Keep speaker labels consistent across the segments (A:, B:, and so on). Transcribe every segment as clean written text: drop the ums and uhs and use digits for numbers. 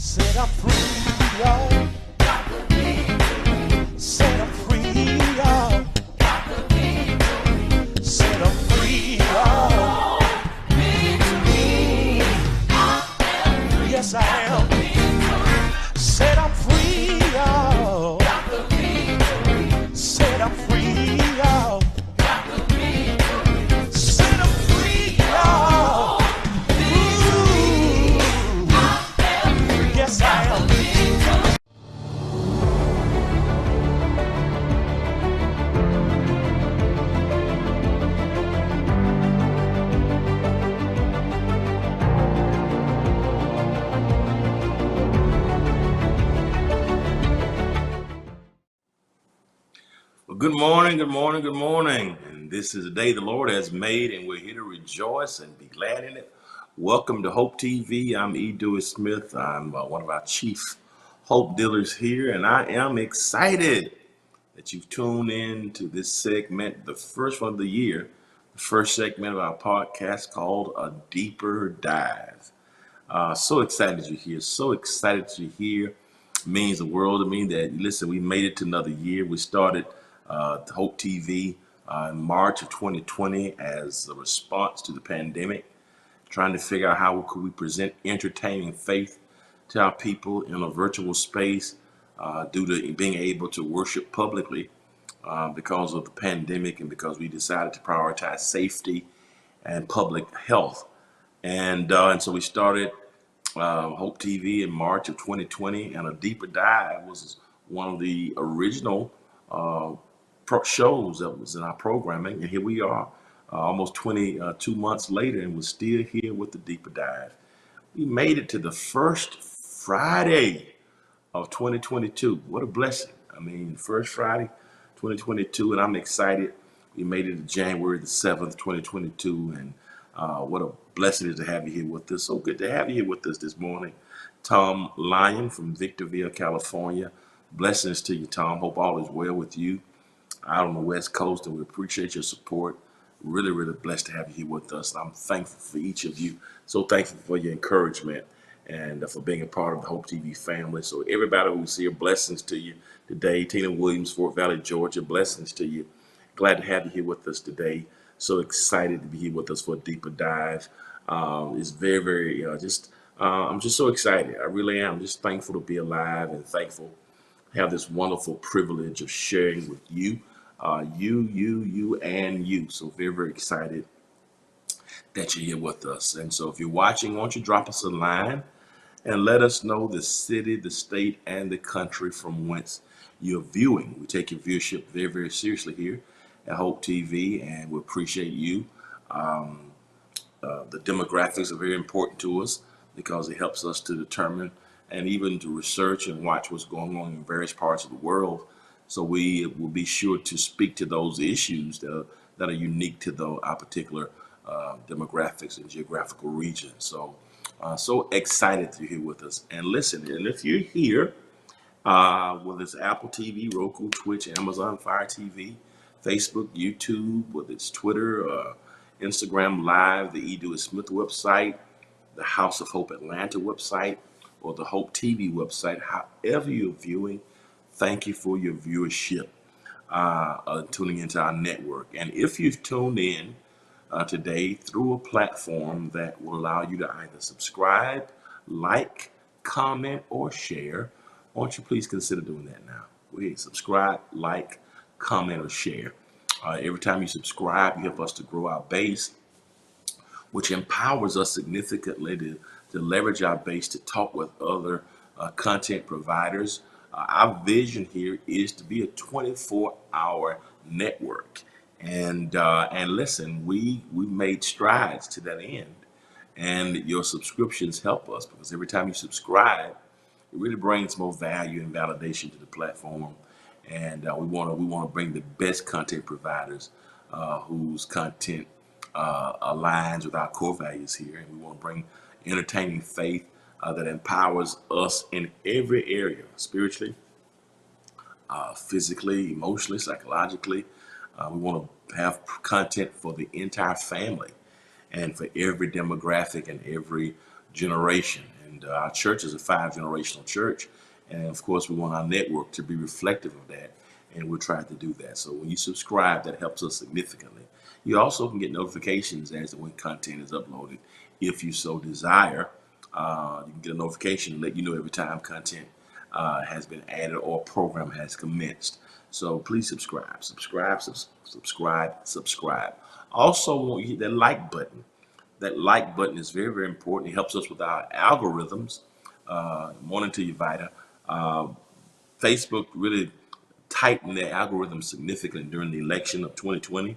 A: Set up free, y'all. Got the victory. Set up free, y'all. Got the victory. Set up free, y'all. Victory. Yes, I am. Set up free, y'all. Got the victory. Set up free, y'all. Got the victory. Set up free, y'all. Yes, I am.
B: Well, good morning, good morning, good morning. And this is the day the Lord has made, and we're here to rejoice and be glad in it. Welcome to Hope TV. I'm Dewey Smith. I'm one of our chief hope dealers here, and I am excited that you've tuned in to this segment, the first one of the year, the first segment of our podcast called A Deeper Dive. So excited you're here. So excited you're here. It means the world to me that, listen, we made it to another year. We started Hope TV in March of 2020 as a response to the pandemic, trying to figure out how could we present entertaining faith to our people in a virtual space due to being able to worship publicly because of the pandemic and because we decided to prioritize safety and public health. And so we started Hope TV in March of 2020, and A Deeper Dive was one of the original shows that was in our programming. And here we are, almost 22 months later, and we're still here with The Deeper Dive. We made it to the first Friday of 2022. What a blessing. I mean, first Friday, 2022, and I'm excited. We made it to January the 7th, 2022, and what a blessing it is to have you here with us. So good to have you here with us this morning. Tom Lyon from Victorville, California. Blessings to you, Tom. Hope all is well with you out on the West Coast, and we appreciate your support. Really, really blessed to have you here with us. I'm thankful for each of you. So thankful for your encouragement and for being a part of the Hope TV family. So everybody who's here, blessings to you today. Tina Williams, Fort Valley, Georgia, blessings to you. Glad to have you here with us today. So excited to be here with us for A Deeper Dive. It's very, very, I'm just so excited. I really am. Just thankful to be alive and thankful to have this wonderful privilege of sharing with you, and you. So very, very excited that you're here with us. And so if you're watching, why don't you drop us a line and let us know the city, the state, and the country from whence you're viewing. We take your viewership very, very seriously here at Hope TV, and we appreciate you. The demographics are very important to us. because it helps us to determine and even to research and watch what's going on in various parts of the world. So we will be sure to speak to those issues that are unique to our particular demographics and geographical region. So, so excited that you're here with us. And listen, and if you're here, whether it's Apple TV, Roku, Twitch, Amazon Fire TV, Facebook, YouTube, whether it's Twitter, Instagram Live, the E. Dewey Smith website, the House of Hope Atlanta website, or the Hope TV website, however you're viewing, thank you for your viewership, tuning into our network. And if you've tuned in today through a platform that will allow you to either subscribe, like, comment, or share, won't you please consider doing that now? Subscribe, like, comment, or share. Every time you subscribe, you help us to grow our base, which empowers us significantly to leverage our base to talk with other content providers. Our vision here is to be a 24-hour network. And listen, we made strides to that end. And your subscriptions help us because every time you subscribe, it really brings more value and validation to the platform. And we want to bring the best content providers whose content aligns with our core values here, and we want to bring entertaining faith that empowers us in every area, spiritually, physically, emotionally, psychologically. We want to have content for the entire family and for every demographic and every generation. And our church is a 5-generational church. And of course, we want our network to be reflective of that. And we're trying to do that. So when you subscribe, that helps us significantly. You also can get notifications as to when content is uploaded. If you so desire, you can get a notification to let you know every time content has been added or a program has commenced. So please subscribe, subscribe. Also, want you to hit that like button. That like button is very, very important. It helps us with our algorithms. Morning to you, Vida. Facebook really tightened their algorithm significantly during the election of 2020,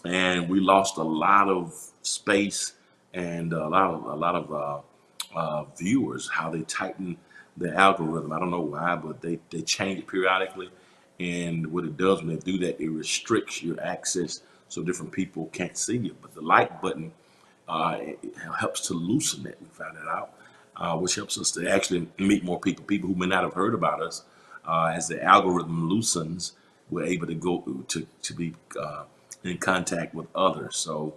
B: and we lost a lot of space and a lot of viewers. How they tighten the algorithm, I don't know why, but they change it periodically. And what it does when they do that, it restricts your access so different people can't see you. But the like button it helps to loosen it. We found that out, which helps us to actually meet more people who may not have heard about us. As the algorithm loosens, we're able to go to be in contact with others. So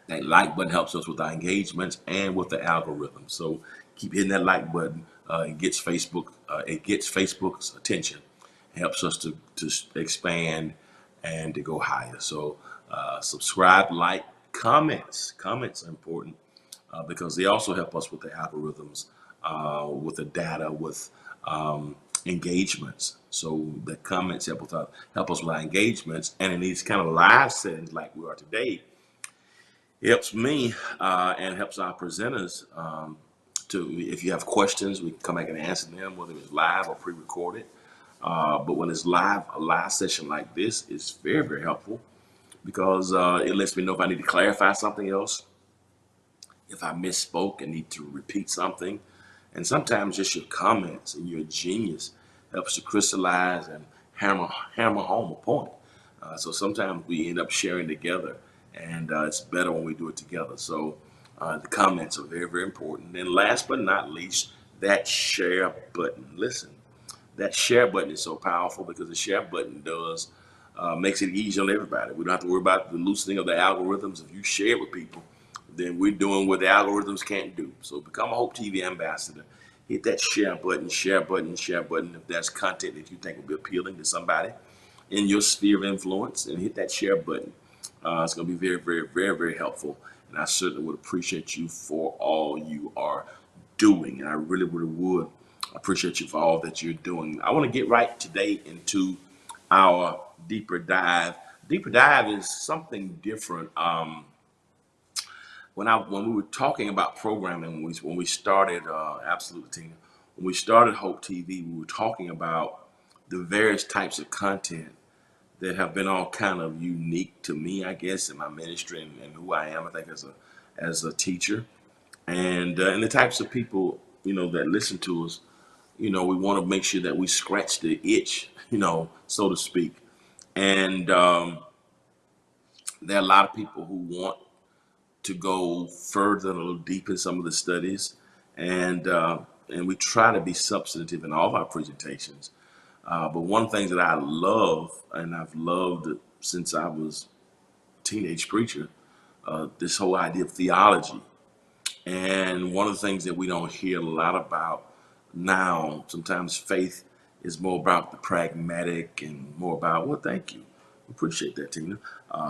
B: that like button helps us with our engagements and with the algorithm. So keep hitting that like button. It gets Facebook's attention. It helps us to expand and to go higher. So subscribe, like, comments. Comments are important because they also help us with the algorithms, with the data, with engagements. So the comments help us with our engagements, and in these kind of live settings like we are today, it helps me and helps our presenters to, if you have questions, we can come back and answer them, whether it's live or pre-recorded. But when it's live, a live session like this is very, very helpful because it lets me know if I need to clarify something else, if I misspoke and need to repeat something. And sometimes just your comments and your genius helps to crystallize and hammer home a point. So sometimes we end up sharing together, and it's better when we do it together. So the comments are very, very important. And last but not least, that share button. Listen, that share button is so powerful because the share button makes it easy on everybody. We don't have to worry about the loosening of the algorithms. If you share it with people, then we're doing what the algorithms can't do. So become a Hope TV ambassador. Hit that share button, share button, share button. If that's content that you think will be appealing to somebody in your sphere of influence, and hit that share button. It's going to be very, very, very, very helpful. And I certainly would appreciate you for all you are doing. And I really, really would appreciate you for all that you're doing. I want to get right today into our deeper dive. Deeper dive is something different. When we were talking about programming, when we started Absolute Tina, when we started Hope TV, we were talking about the various types of content that have been all kind of unique to me, I guess, in my ministry and who I am, I think, as a teacher. and the types of people that listen to us. We want to make sure that we scratch the itch, so to speak. And there are a lot of people who want to go further and a little deep in some of the studies, and and we try to be substantive in all of our presentations. But one thing that I love, and I've loved it since I was a teenage preacher, this whole idea of theology. And one of the things that we don't hear a lot about now, sometimes faith is more about the pragmatic and more about, well, thank you. Appreciate that, Tina.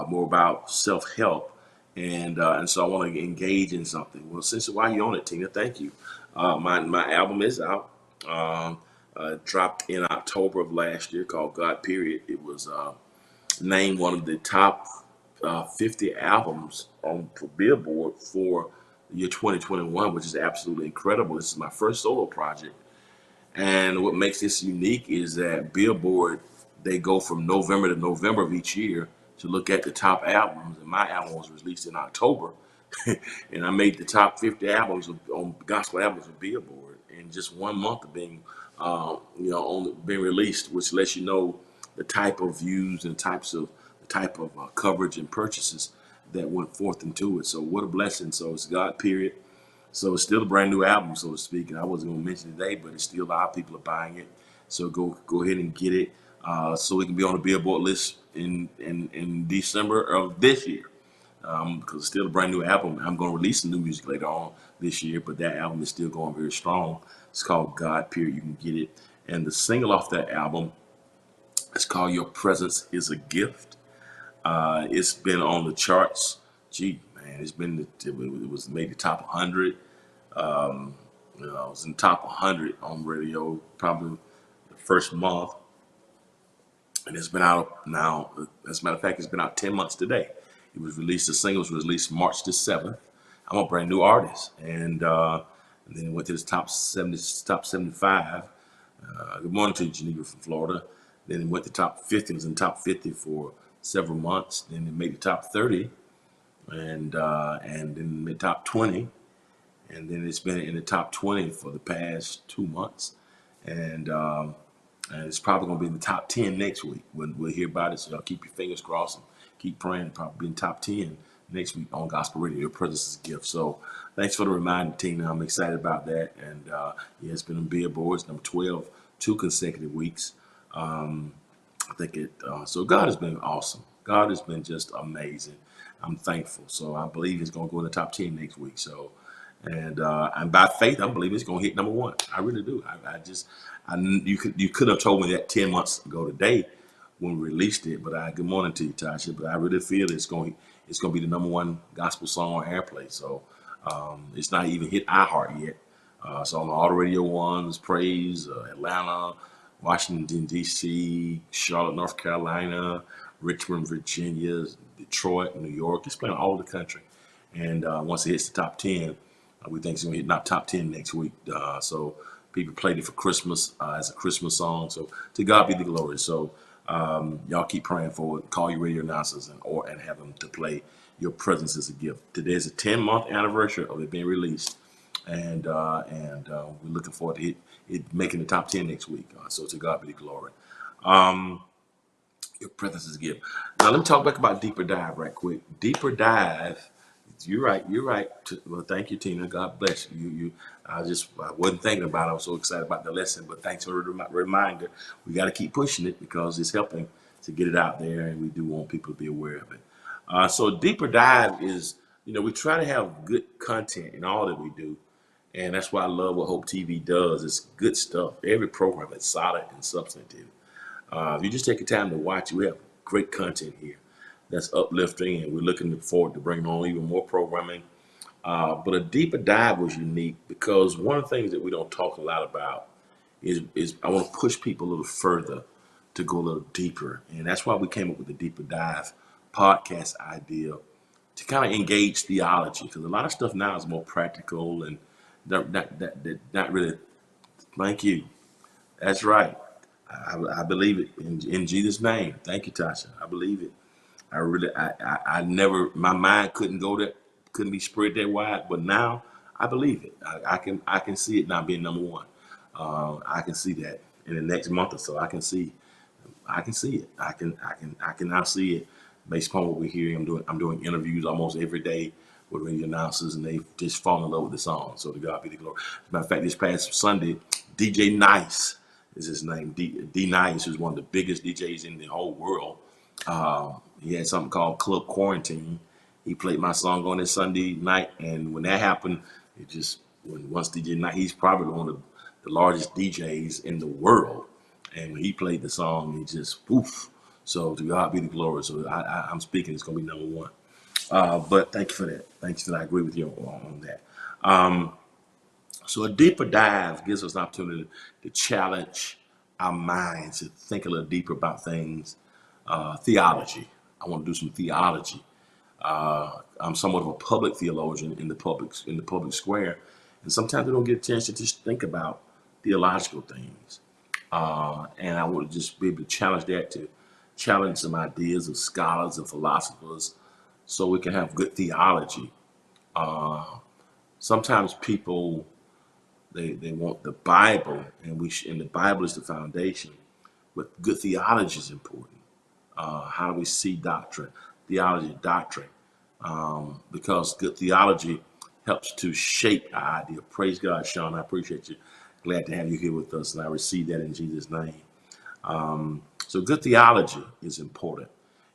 B: More about self-help. And so I want to engage in something. Well, since why you on it, Tina? Thank you. My album is out. Dropped in October of last year called God Period. It was named one of the top 50 albums on for Billboard for the year 2021, which is absolutely incredible. This is my first solo project. And what makes this unique is that Billboard, they go from November to November of each year to look at the top albums. And my album was released in October. And I made the top 50 albums on gospel albums of Billboard in just 1 month of being, being released, which lets you know the type of views and the type of coverage and purchases that went forth into it. So what a blessing. So it's God period. So it's still a brand new album, so to speak. And I wasn't going to mention it today, but it's still a lot of people are buying it. So go ahead and get it, so it can be on the Billboard list in December of this year. Because it's still a brand new album. I'm going to release some new music later on this year, but that album is still going very strong. It's called God Period. You can get it. And the single off that album is called Your Presence is a Gift. It's been on the charts. Gee, man, it was made the top 100. It was in the top 100 on radio probably the first month. And it's been out now. As a matter of fact, it's been out 10 months today. It was released, the single was released March the 7th. I'm a brand new artist. And then it went to the top 70, top 75. Good morning to you, Geneva from Florida. Then it went to top 50. It was in top 50 for several months. Then it made the top 30. And then the top 20. And then it's been in the top 20 for the past 2 months. And it's probably going to be in the top 10 next week when we'll hear about it. So y'all keep your fingers crossed and keep praying. It'll probably be in top 10 next week on Gospel Radio. Your presence is a gift. So thanks for the reminder, Tina. I'm excited about that. And yeah, it's been on Billboard. It's number 12, 2 consecutive weeks. I think it. So God has been awesome. God has been just amazing. I'm thankful. So I believe it's going to go in the top 10 next week. So. And by faith, I believe it's going to hit number 1. I really do. You could have told me that 10 months ago today when we released it. But good morning to you, Tasha. But I really feel it's going to be the number 1 gospel song on airplay. So it's not even hit iHeart yet. So on all the radio ones, praise Atlanta, Washington D.C., Charlotte, North Carolina, Richmond, Virginia, Detroit, New York. It's playing all over the country. And once it hits the top 10. We think it's going to hit not top 10 next week. So people played it for Christmas as a Christmas song. So to God be the glory. So y'all keep praying for it. Call your radio announcers and have them to play Your Presence is a Gift. Today is a 10-month anniversary of it being released. And we're looking forward to it making the top 10 next week. So to God be the glory. Your Presence is a Gift. Now let me talk back about Deeper Dive right quick. Deeper Dive. You're right. Well, thank you, Tina. God bless you. I wasn't thinking about it. I was so excited about the lesson, but thanks for the reminder. We got to keep pushing it because it's helping to get it out there, and we do want people to be aware of it. So Deeper Dive is, we try to have good content in all that we do, and that's why I love what Hope TV does. It's good stuff. Every program is solid and substantive. If you just take the time to watch, we have great content here. That's uplifting, and we're looking forward to bringing on even more programming. But a Deeper Dive was unique because one of the things that we don't talk a lot about is I want to push people a little further to go a little deeper. And that's why we came up with the Deeper Dive podcast idea to kind of engage theology, because a lot of stuff now is more practical and not really. Thank you. That's right. I believe it in Jesus' name. Thank you, Tasha. I believe it. I never, my mind couldn't be spread that wide, but now I believe it. I can see it not being number one. I can see that in the next month or so. I can see it. I can now see it based upon what we're hearing. I'm doing interviews almost every day with radio announcers, and they just fall in love with the song. So to God be the glory. As a matter of fact, this past Sunday, DJ Nice is his name. D Nice, who's one of the biggest DJs in the whole world. He had something called Club Quarantine. He played my song on this Sunday night, and when that happened, it just once DJ Nice, he's probably one of the largest DJs in the world. And when he played the song, he just poof. So to God be the glory. So I'm speaking, it's gonna be number one. But thank you for that. Thanks for that. I agree with you on that. Um, so a deeper dive gives us an opportunity to challenge our minds to think a little deeper about things. Theology. I want to do some theology. I'm somewhat of a public theologian in the public square, and sometimes we don't get a chance to just think about theological things. And I want to just be able to challenge that, to challenge some ideas of scholars and philosophers so we can have good theology. Sometimes people they want the Bible, and the Bible is the foundation, but good theology is important. How do we see doctrine, theology, doctrine? Because good theology helps to shape our idea. Praise God, Sean. I appreciate you. Glad to have you here with us, and I receive that in Jesus' name. So good theology is important.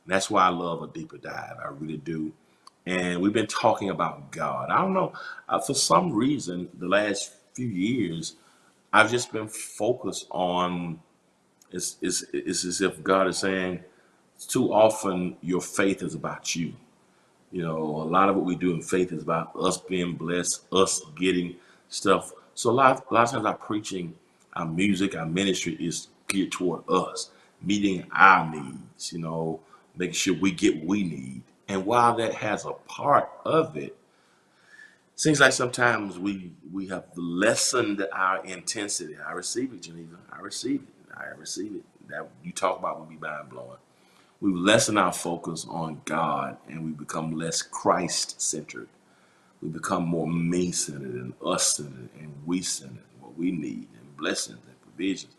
B: And that's why I love a deeper dive. I really do. And we've been talking about God. I don't know. For some reason, the last few years, I've just been focused on. It's as if God is saying, too often your faith is about you. A lot of what we do in faith is about us being blessed, us getting stuff. So a lot of times our preaching, our music, our ministry is geared toward us, meeting our needs, making sure we get what we need. And while that has a part of it, seems like sometimes we have lessened our intensity. I receive it, Geneva. I receive it. I receive it. That you talk about would be mind blowing. We lessen our focus on God, and we become less Christ centered. We become more me centered and us centered and we centered, what we need and blessings and provisions.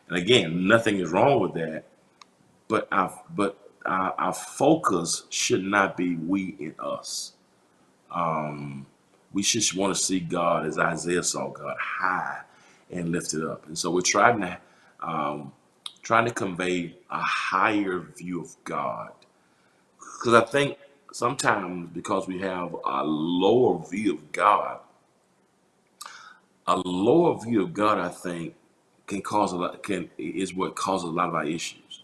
B: And again, nothing is wrong with that, but our focus should not be we in us. We should want to see God as Isaiah saw God, high and lifted up. And so we're trying to convey a higher view of God. Because I think sometimes because we have a lower view of God, I think, can cause a lot can is what causes a lot of our issues.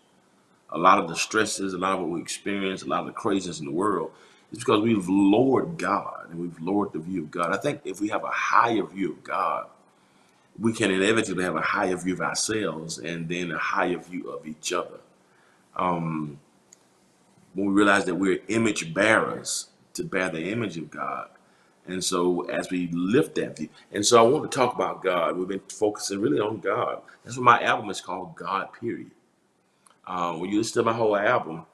B: A lot of the stresses, a lot of what we experience, a lot of the craziness in the world is because we've lowered God and we've lowered the view of God. I think if we have a higher view of God, we can inevitably have a higher view of ourselves and then a higher view of each other. Um, when we realize that we're image bearers to bear the image of God. And so as we lift that view, and so I want to talk about God. We've been focusing really on God. That's what my album is called, God, period. When you listen to my whole album,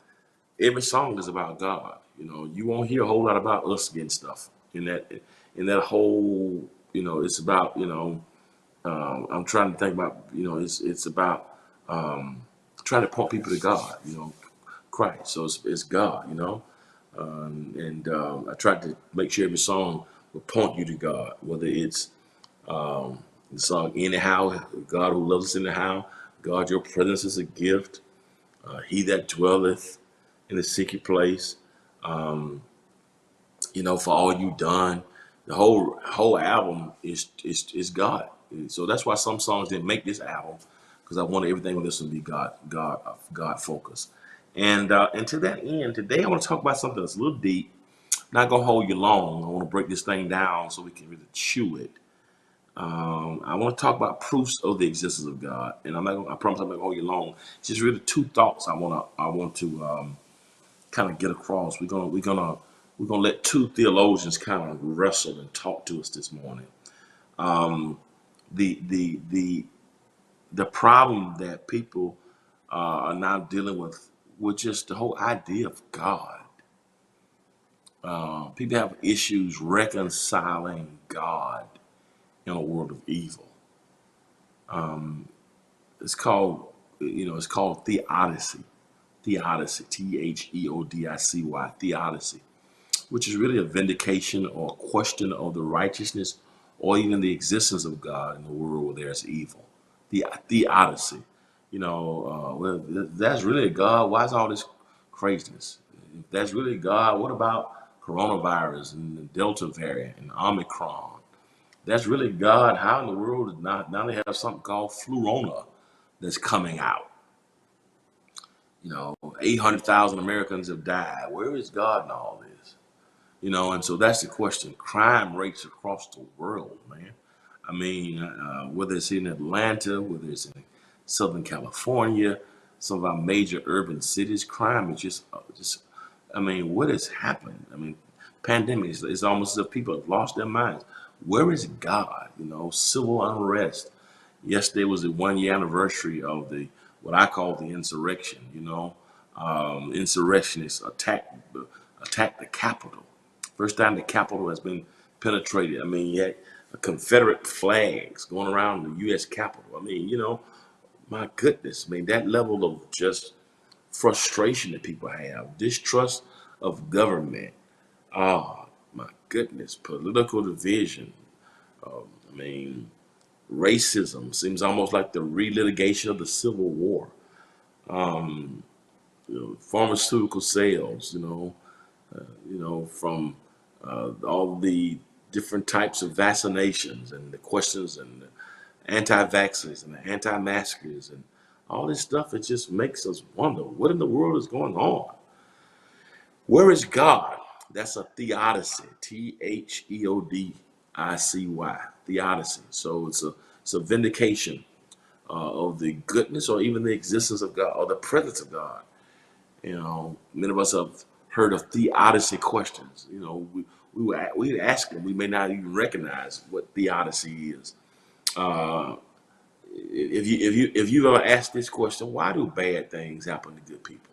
B: every song is about God. You won't hear a whole lot about us getting stuff in that whole, it's about, I'm trying to think about, it's about trying to point people to God, Christ. So it's God, and I tried to make sure every song will point you to God, whether it's the song Anyhow, God who loves us anyhow, God, your presence is a gift, he that dwelleth in the secret place, um, for all you done. The whole album is God. So that's why some songs didn't make this album, because I wanted everything with this to be God focused. And to that end, today I want to talk about something that's a little deep. Not gonna hold you long. I want to break this thing down so we can really chew it. I want to talk about proofs of the existence of God, and I promise I'm not gonna hold you long. It's just really two thoughts I want to kind of get across. We're gonna let two theologians kind of wrestle and talk to us this morning. Um, the the the the problem that people are now dealing with just the whole idea of God. People have issues reconciling God in a world of evil. It's called, it's called theodicy. Theodicy, Theodicy, theodicy, which is really a vindication or a question of the righteousness or even the existence of God in the world where there's evil. Theodicy. Well, that's really God. Why is all this craziness? If that's really God, what about coronavirus and the Delta variant and Omicron? That's really God. How in the world is not now they have something called flurona that's coming out? 800,000 Americans have died. Where is God in all this? And so that's the question. Crime rates across the world, man. I mean, whether it's in Atlanta, whether it's in Southern California, some of our major urban cities, crime is just. I mean, what has happened? I mean, pandemic is almost as if people have lost their minds. Where is God? Civil unrest. Yesterday was the 1 year anniversary of the what I call the insurrection. Insurrectionists attacked the Capitol. First time the Capitol has been penetrated. I mean, you had Confederate flags going around the U.S. Capitol. I mean, my goodness. I mean, that level of just frustration that people have, distrust of government. Oh, my goodness. Political division. I mean, racism seems almost like the relitigation of the Civil War. Pharmaceutical sales, from all the different types of vaccinations and the questions and the anti-vaxxers and the anti-maskers and all this stuff. It just makes us wonder what in the world is going on. Where is God? That's a theodicy. Theodicy. Theodicy. So it's a vindication of the goodness or even the existence of God or the presence of God. Many of us have heard of theodicy questions. We ask them. We may not even recognize what theodicy is. Uh, if you've ever asked this question, why do bad things happen to good people?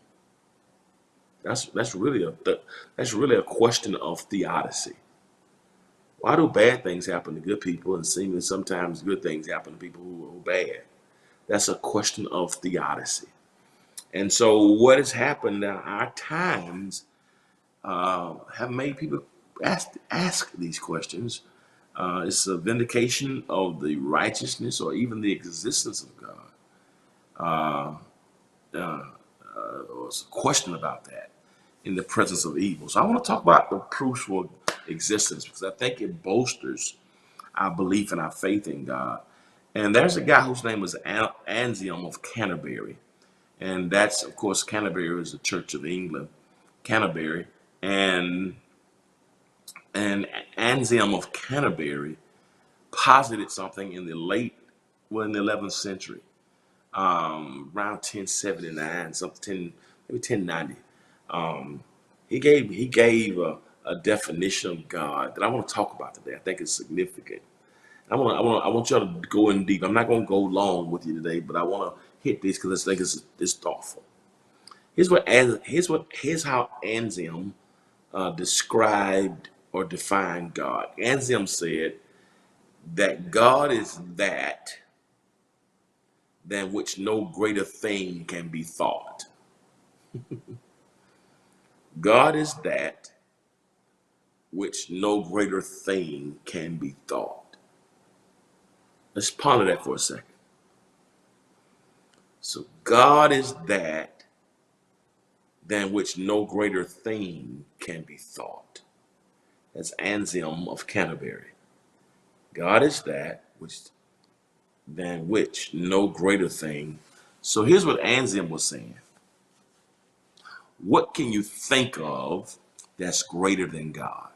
B: That's really a question of theodicy. Why do bad things happen to good people and seemingly sometimes good things happen to people who are bad? That's a question of theodicy. And so what has happened in our times have made people ask these questions. It's a vindication of the righteousness or even the existence of God. Or it's a question about that in the presence of evil. So I want to talk about the proofs for existence because I think it bolsters our belief and our faith in God. And there's a guy whose name was Anselm of Canterbury. And that's, of course, Canterbury is the Church of England, Canterbury. And Anselm of Canterbury posited something in the 11th century, around 1079, something, maybe 1090. He gave a definition of God that I want to talk about today. I think it's significant. I want y'all to go in deep. I'm not going to go long with you today, but I want to hit this because I think it's thoughtful. Here's how Anselm described or defined God. Anselm said that God is that than which no greater thing can be thought. God is that which no greater thing can be thought. Let's ponder that for a second. So God is that than which no greater thing can be thought. That's Anselm of Canterbury. God is that than which no greater thing. So here's what Anselm was saying. What can you think of that's greater than God?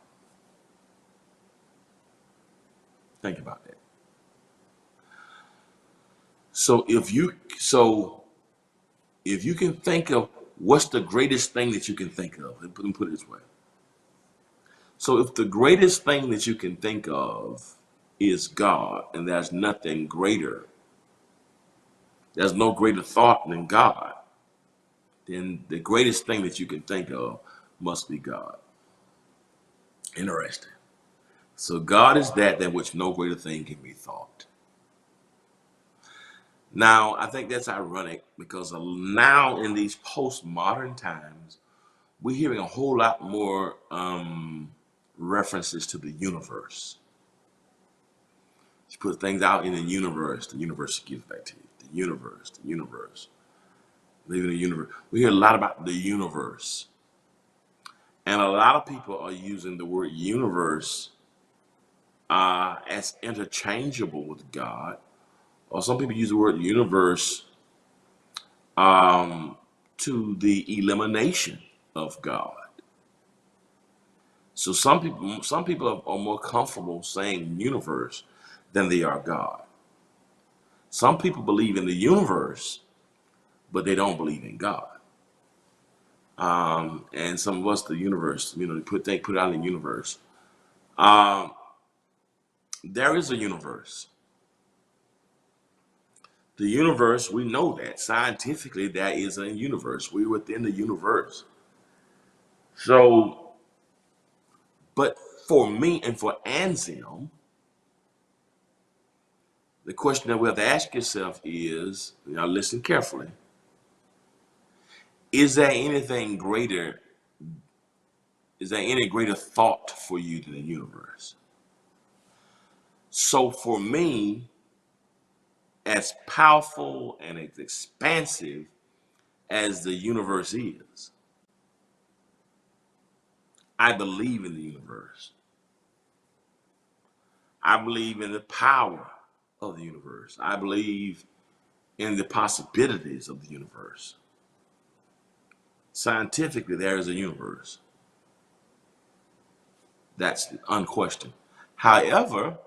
B: Think about that. So if you can think of what's the greatest thing that you can think of, let me put it this way. So if the greatest thing that you can think of is God, and there's nothing greater, there's no greater thought than God, then the greatest thing that you can think of must be God. Interesting. So God is that than which no greater thing can be thought. Now, I think that's ironic because now in these postmodern times, we're hearing a whole lot more references to the universe. You put things out in the universe gives back to you. The universe. Live in the universe. We hear a lot about the universe. And a lot of people are using the word universe as interchangeable with God. Or some people use the word universe to the elimination of God. So some people are more comfortable saying universe than they are God. Some people believe in the universe, but they don't believe in God. And some of us, the universe, they put out in the universe. Um, there is a universe. The universe, we know that scientifically, there is a universe. We're within the universe. So, but for me and for Anselm, the question that we have to ask yourself is, now listen carefully, is there anything greater, is there any greater thought for you than the universe? So for me, as powerful and as expansive as the universe is, I believe in the universe. I believe in the power of the universe. I believe in the possibilities of the universe. Scientifically, there is a universe. That's unquestioned. However,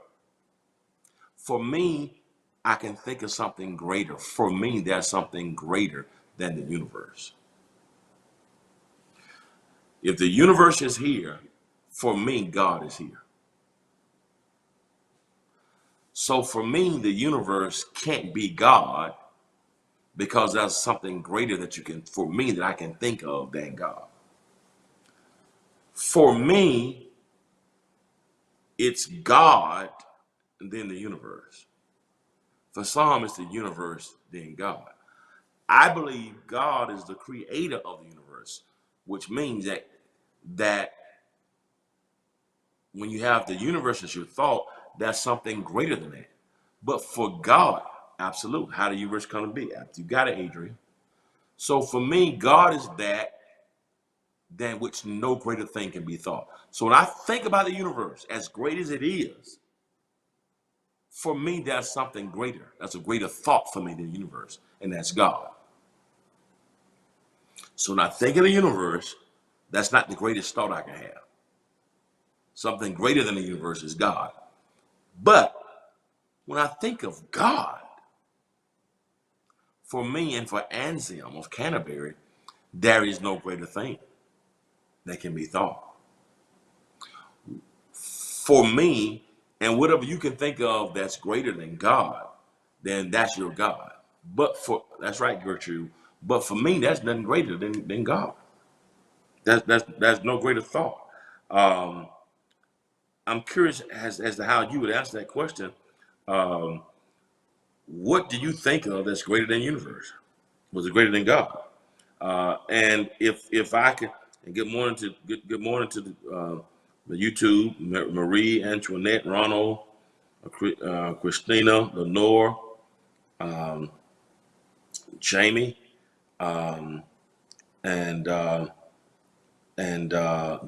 B: for me, I can think of something greater. For me, there's something greater than the universe. If the universe is here, for me, God is here. So for me, the universe can't be God because there's something greater that for me, that I can think of than God. For me, it's God and then the universe. For some, it's the universe, then God. I believe God is the creator of the universe, which means that when you have the universe as your thought, that's something greater than that. But for God, absolute. How the universe come to be? You got it, Adrian. So for me, God is that than which no greater thing can be thought. So when I think about the universe, as great as it is, for me, there's something greater. That's a greater thought for me than the universe, and that's God. So when I think of the universe, that's not the greatest thought I can have. Something greater than the universe is God. But when I think of God, for me and for Anselm of Canterbury, there is no greater thing that can be thought. For me, and whatever you can think of that's greater than God, then that's your God. That's right, Gertrude. But for me, that's nothing greater than God. That's no greater thought. Um, I'm curious as to how you would answer that question. Um, what do you think of that's greater than universe? Was it greater than God? And if I could, and good morning to the YouTube, Marie, Antoinette, Ronald, Christina, Lenore, um, Jamie, um, and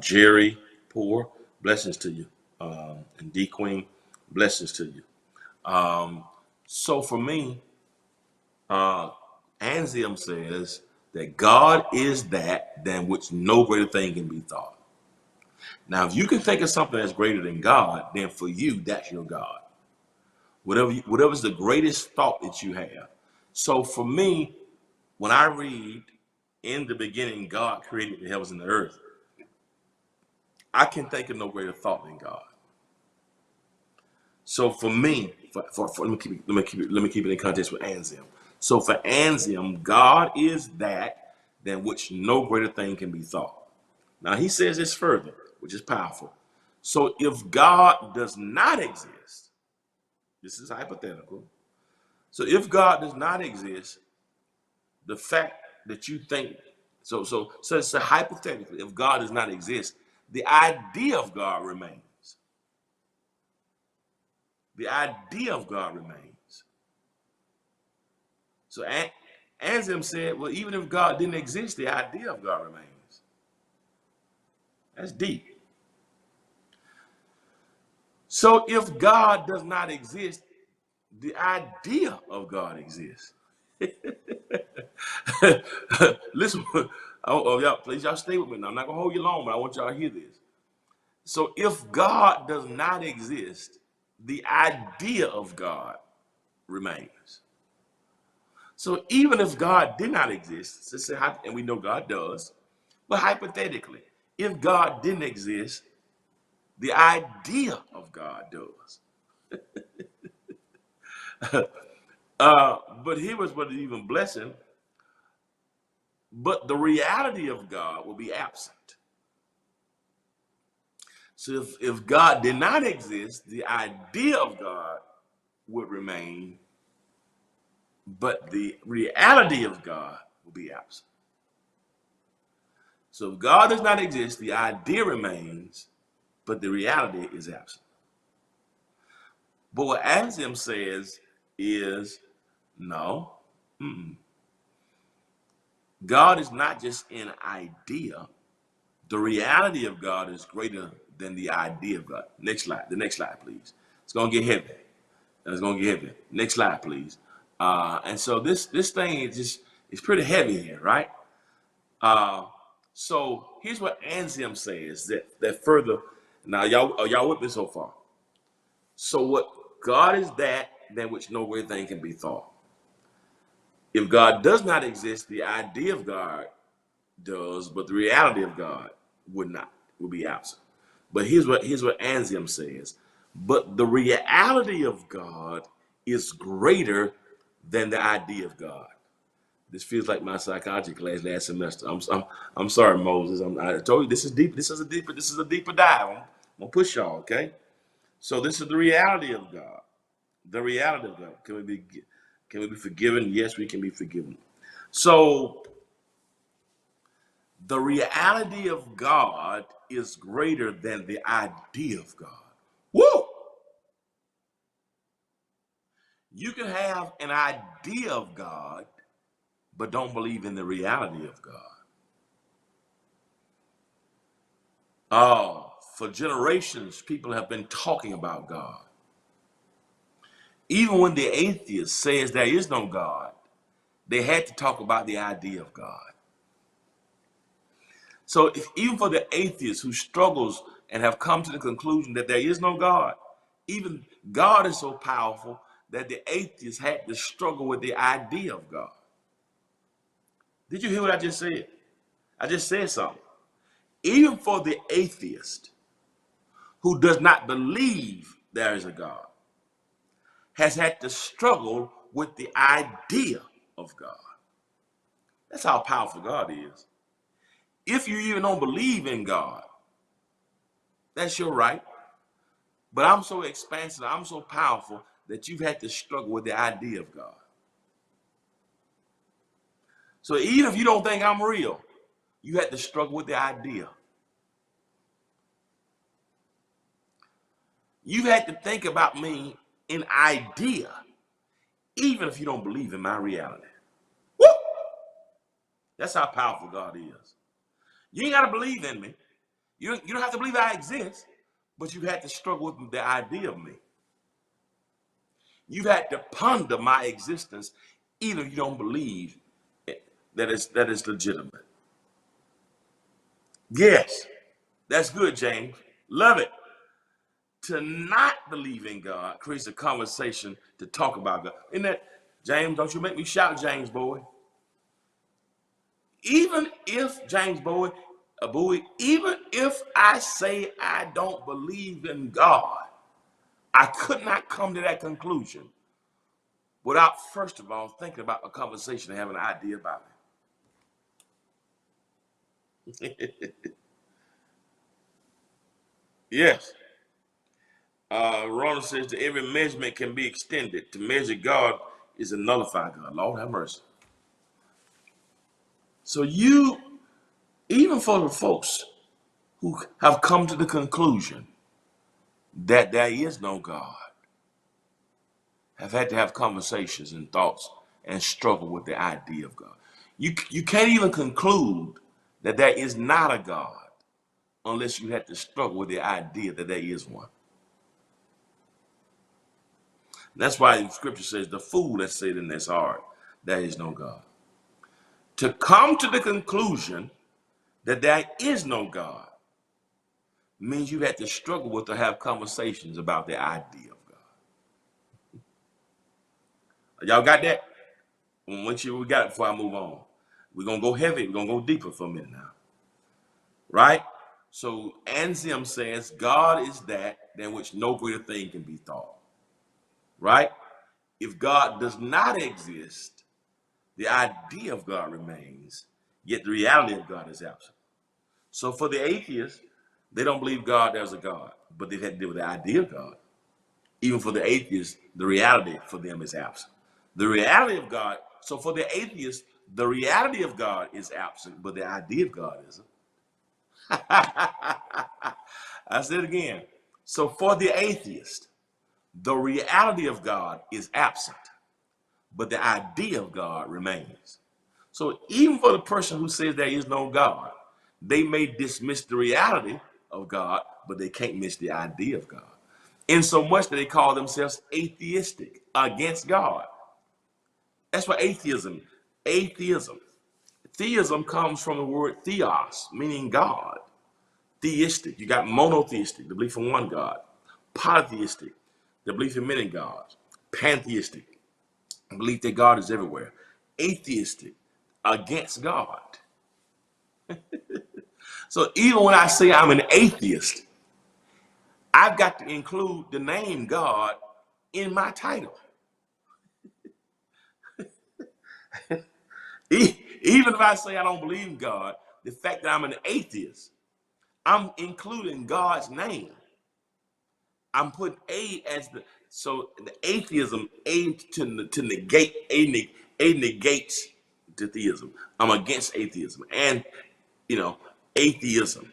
B: Jerry Poor, blessings to you, and D Queen, blessings to you. Um, so for me, uh, Anselm says that God is that than which no greater thing can be thought. Now, if you can think of something that's greater than God, then for you, that's your God. Whatever's the greatest thought that you have. So for me, when I read, in the beginning, God created the heavens and the earth, I can think of no greater thought than God. So for me, let me keep it in context with Anselm. So for Anselm, God is that than which no greater thing can be thought. Now he says this further, which is powerful. So if God does not exist, this is hypothetical. So if God does not exist, the fact that you think, so it's a hypothetically, if God does not exist, the idea of God remains. The idea of God remains. So Anselm said, well, even if God didn't exist, the idea of God remains. That's deep. So if God does not exist, the idea of God exists. Listen, y'all, please, y'all stay with me now. I'm not going to hold you long, but I want y'all to hear this. So if God does not exist, the idea of God remains. So even if God did not exist, and we know God does, but hypothetically, if God didn't exist, the idea of God does. But here was what is even blessing, but the reality of God will be absent. So if God did not exist, the idea of God would remain, but the reality of God will be absent. So if God does not exist, the idea remains, but the reality is absent. But what Anselm says is, no, God is not just an idea. The reality of God is greater than the idea of God. Next slide. The next slide, please. It's going to get heavy. It's going to get heavy. Next slide, please. And so this thing is just, it's pretty heavy here, right? So here's what Anselm says that further. Now, are y'all with me so far? So what God is that than which no great thing can be thought. If God does not exist, the idea of God does, but the reality of God would not, would be absent. But here's what Anselm says. But the reality of God is greater than the idea of God. This feels like my psychology class last semester. I'm sorry, Moses. I told you this is deep. This is a deeper dive. I'm gonna push y'all, okay? So this is the reality of God. The reality of God. Can we be forgiven? Yes, we can be forgiven. So the reality of God is greater than the idea of God. Woo! You can have an idea of God, but don't believe in the reality of God. Oh, for generations, people have been talking about God. Even when the atheist says there is no God, they had to talk about the idea of God. So even for the atheist who struggles and have come to the conclusion that there is no God, even God is so powerful that the atheist had to struggle with the idea of God. Did you hear what I just said? I just said something. Even for the atheist who does not believe there is a God, has had to struggle with the idea of God. That's how powerful God is. If you even don't believe in God, that's your right. But I'm so expansive, I'm so powerful that you've had to struggle with the idea of God. So even if you don't think I'm real, you had to struggle with the idea. You've had to think about me in idea, even if you don't believe in my reality. Woo! That's how powerful God is. You ain't got to believe in me. You don't have to believe I exist, but you've had to struggle with the idea of me. You've had to ponder my existence, even if you don't believe that is legitimate. Yes, that's good, James. Love it. To not believe in God creates a conversation to talk about God. Isn't that, James, don't you make me shout, James boy. Even if, James boy, even if I say I don't believe in God, I could not come to that conclusion without, first of all, thinking about a conversation and having an idea about it. Yes. Ronald says that every measurement can be extended. To measure God is to nullify God. Lord have mercy. So even for the folks who have come to the conclusion that there is no God, have had to have conversations and thoughts and struggle with the idea of God. You can't even conclude that there is not a God unless you had to struggle with the idea that there is one. That's why the scripture says the fool that said in his heart, there is no God. To come to the conclusion that there is no God means you had to struggle with to have conversations about the idea of God. Y'all got that? Once we got it before I move on. We're going to go heavy. We're going to go deeper for a minute now. Right? So Anselm says God is that than which no greater thing can be thought. Right? If God does not exist, the idea of God remains, yet the reality of God is absent. So for the atheists, they don't believe God there's a God, but they've had to deal with the idea of God. Even for the atheists, the reality for them is absent. The reality of God, so for the atheists, the reality of God is absent, but the idea of God isn't. I said it again. So for the atheist, the reality of God is absent, but the idea of God remains. So even for the person who says there is no God, they may dismiss the reality of God, but they can't miss the idea of God. In so much that they call themselves atheistic against God. That's what atheism. Theism comes from the word theos, meaning God. Theistic. You got monotheistic, the belief in one God. Polytheistic, the belief in many gods. Pantheistic, the belief that God is everywhere. Atheistic, against God. So even when I say I'm an atheist, I've got to include the name God in my title. Even if I say I don't believe in God, the fact that I'm an atheist, I'm including God's name. I'm putting A as so the atheism, to negate, A negates to theism. I'm against atheism and, atheism,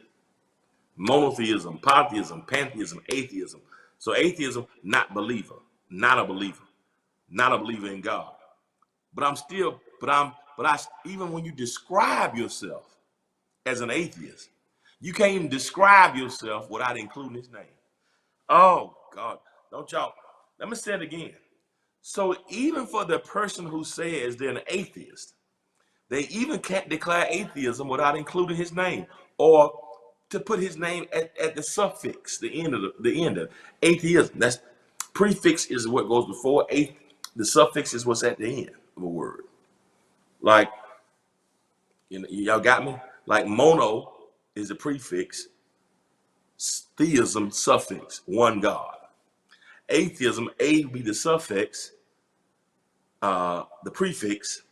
B: monotheism, polytheism, pantheism, atheism. So atheism, not believer, not a believer, not a believer in God. But even when you describe yourself as an atheist, you can't even describe yourself without including his name. Oh God, don't y'all, let me say it again. So even for the person who says they're an atheist, they even can't declare atheism without including his name, or to put his name at the suffix, the end of atheism. That's prefix is what goes before the suffix is what's at the end of a word. Like, y'all got me? Like mono is the prefix, theism suffix, one God. Atheism, A be the suffix, the prefix,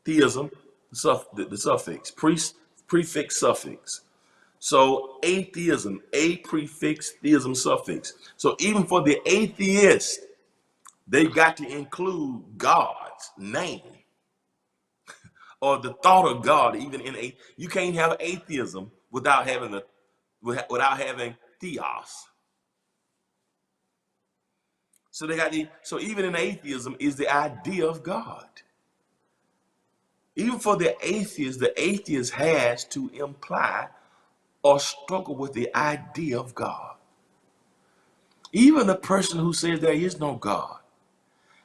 B: theism, the suffix, prefix, suffix. So atheism, A prefix, theism suffix. So even for the atheist, they've got to include God's name or the thought of God. Even you can't have atheism without having theos. So so even in atheism is the idea of God. Even for the atheist has to imply or struggle with the idea of God. Even the person who says there is no God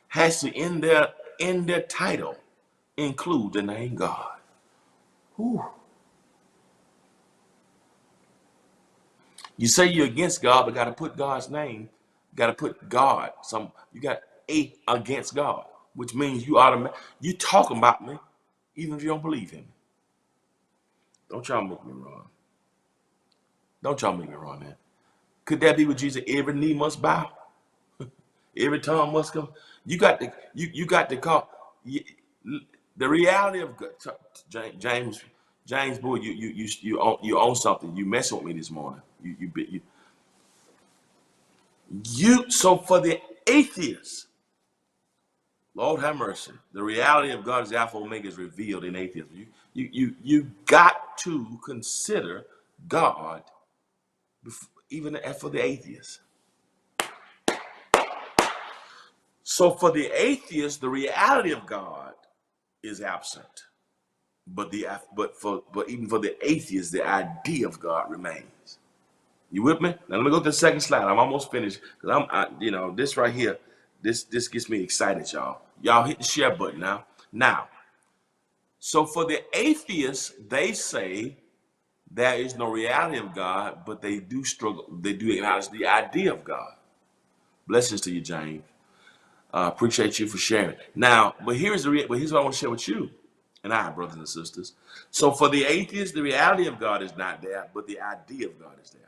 B: has to in their title include the name God. Whew. You say you're against God, but got to put God's name, got to put God. You got against God, which means you talking about me, even if you don't believe him. Don't y'all make me wrong. Don't y'all make me wrong, man. Could that be what Jesus? Every knee must bow, every tongue must come. You got to call the reality of God. James, boy, you own something. You messing with me this morning. So for the atheist, Lord have mercy, the reality of God is Alpha Omega is revealed in atheism. You got to consider God even for the atheist. So for the atheist, the reality of God is absent. But even for the atheist, the idea of God remains. You with me? Now let me go to the second slide. I'm almost finished because this right here, this gets me excited, y'all. Y'all hit the share button now. Now, so for the atheists, they say there is no reality of God, but they do struggle. They do acknowledge the idea of God. Blessings to you, James. Appreciate you for sharing. Now, but here's what I want to share with you and I, brothers and sisters. So for the atheist, the reality of God is not there, but the idea of God is there.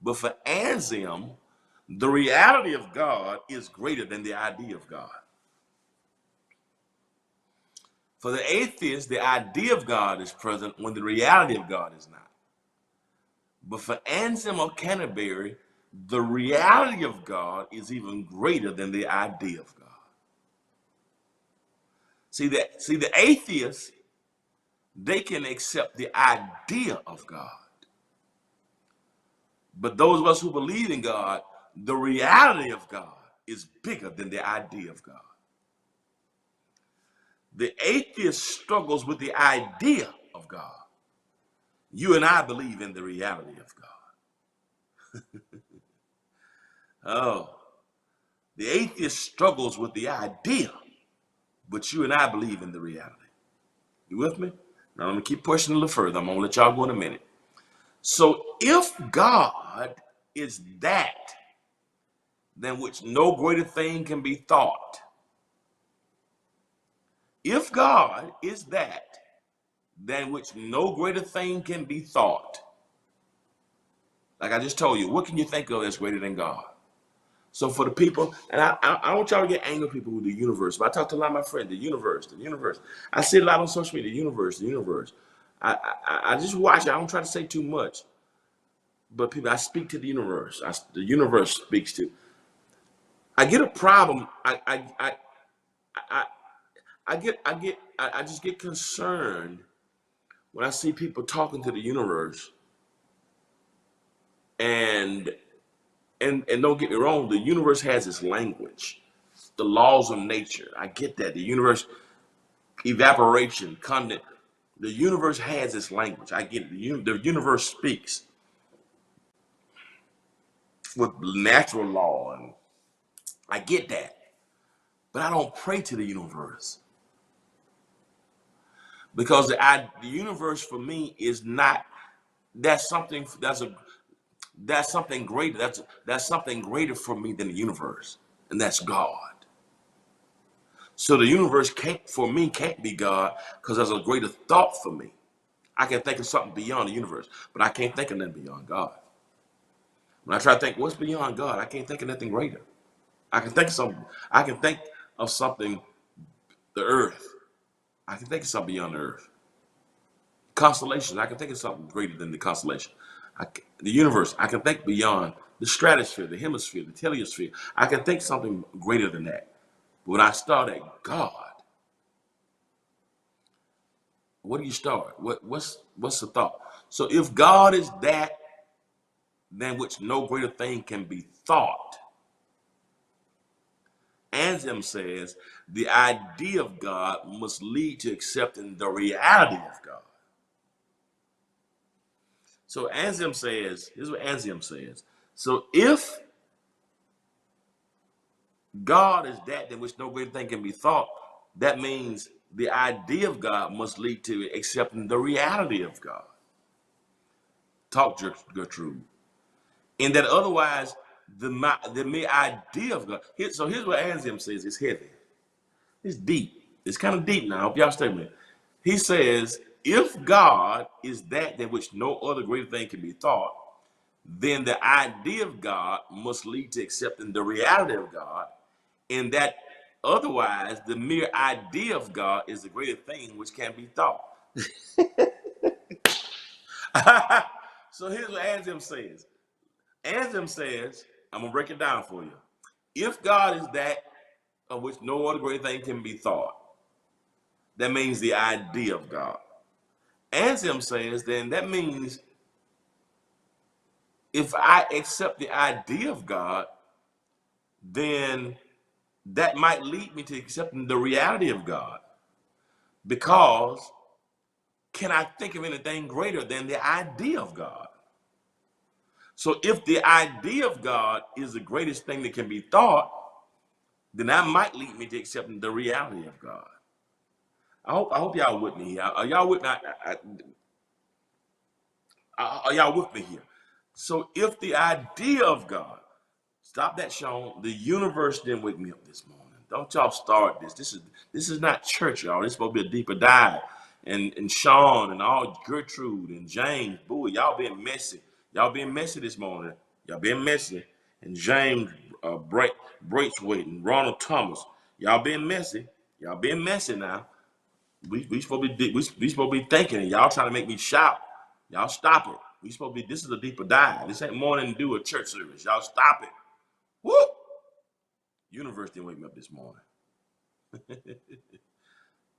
B: But for Anselm, the reality of God is greater than the idea of God. For the atheist, the idea of God is present when the reality of God is not. But for Anselm of Canterbury, the reality of God is even greater than the idea of God. See the atheists, they can accept the idea of God. But those of us who believe in God, the reality of God is bigger than the idea of God. The atheist struggles with the idea of God. You and I believe in the reality of God. Oh, the atheist struggles with the idea, but you and I believe in the reality. You with me? Now let me keep pushing a little further. I'm going to let y'all go in a minute. So if God is that than which no greater thing can be thought, if God is that than which no greater thing can be thought, like I just told you, what can you think of that's greater than God? So for the people, and I want y'all to get angry people with the universe. But I talk to a lot of my friends, the universe. I see a lot on social media, the universe. I just watch it. I don't try to say too much. But people, I speak to the universe. The universe speaks to. I get a problem. I just get concerned when I see people talking to the universe. And don't get me wrong, the universe has its language, the laws of nature. I get that. The universe, evaporation, condensation. The universe has its language. I get it. The universe speaks with natural law, and I get that. But I don't pray to the universe because the universe for me is not. That's something. That's something greater. That's something greater for me than the universe, and that's God. So the universe can't be God because there's a greater thought for me. I can think of something beyond the universe, but I can't think of nothing beyond God. When I try to think what's beyond God, I can't think of nothing greater. I can think of something. I can think of something, the earth. I can think of something beyond the earth. Constellations. I can think of something greater than the constellation. The universe. I can think beyond the stratosphere, the hemisphere, the teliosphere. I can think something greater than that. But when I start at God, what do you start? What's the thought? So if God is that than which no greater thing can be thought, Anselm says the idea of God must lead to accepting the reality of God. So Anselm says, here's what Anselm says. So if God is that than which no greater thing can be thought, that means the idea of God must lead to accepting the reality of God. Talk, Gertrude. And that otherwise, the mere idea of God. So here's what Anselm says. It's heavy. It's deep. It's kind of deep now. I hope y'all stay with me. He says, if God is that than which no other greater thing can be thought, then the idea of God must lead to accepting the reality of God, and that otherwise the mere idea of God is the greater thing which can be thought. So here's what Anselm says. Anselm says, I'm gonna break it down for you. If God is that of which no other great thing can be thought, that means the idea of God. Anselm says, then that means if I accept the idea of God, then that might lead me to accepting the reality of God. Because can I think of anything greater than the idea of God? So if the idea of God is the greatest thing that can be thought, then that might lead me to accepting the reality of God. I hope y'all with me here. Are y'all with me? Are y'all with me here? So if the idea of God, stop that, Sean. The universe didn't wake me up this morning. Don't y'all start this. This is not church, y'all. This is supposed to be a deeper dive. And Sean and all Gertrude and James, boy, y'all being messy. Y'all being messy this morning. Y'all being messy. And James Braithwaite and Ronald Thomas, y'all being messy. Y'all being messy now. We supposed to be we supposed to be thinking, and y'all trying to make me shout. Y'all stop it. We supposed to be. This is a deeper dive. This ain't morning to do a church service. Y'all stop it. Whoop! Universe didn't wake me up this morning.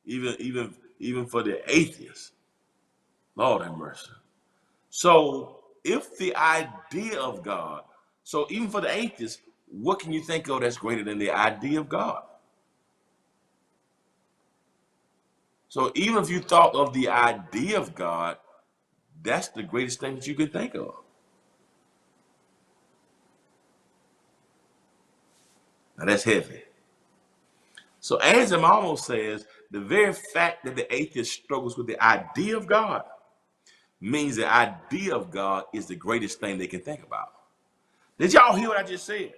B: even for the atheists. Lord have mercy. So if the idea of God, so even for the atheists, what can you think of that's greater than the idea of God? So even if you thought of the idea of God, that's the greatest thing that you can think of. Now that's heavy. So Anselm almost says the very fact that the atheist struggles with the idea of God means the idea of God is the greatest thing they can think about. Did y'all hear what I just said?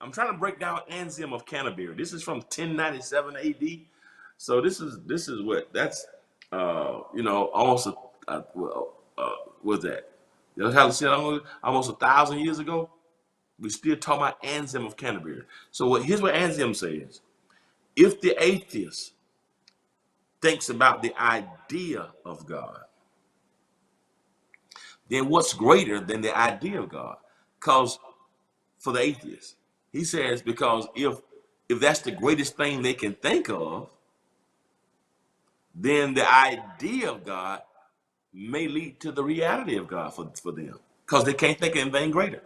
B: I'm trying to break down Anselm of Canterbury. This is from 1097 AD. So this is what that's almost what's that? You know how to say almost 1,000 years ago. We still talking about Anselm of Canterbury. So here's what Anselm says: if the atheist thinks about the idea of God, then what's greater than the idea of God? Because for the atheist, he says, because if that's the greatest thing they can think of, then the idea of God may lead to the reality of God for them, because they can't think of anything greater.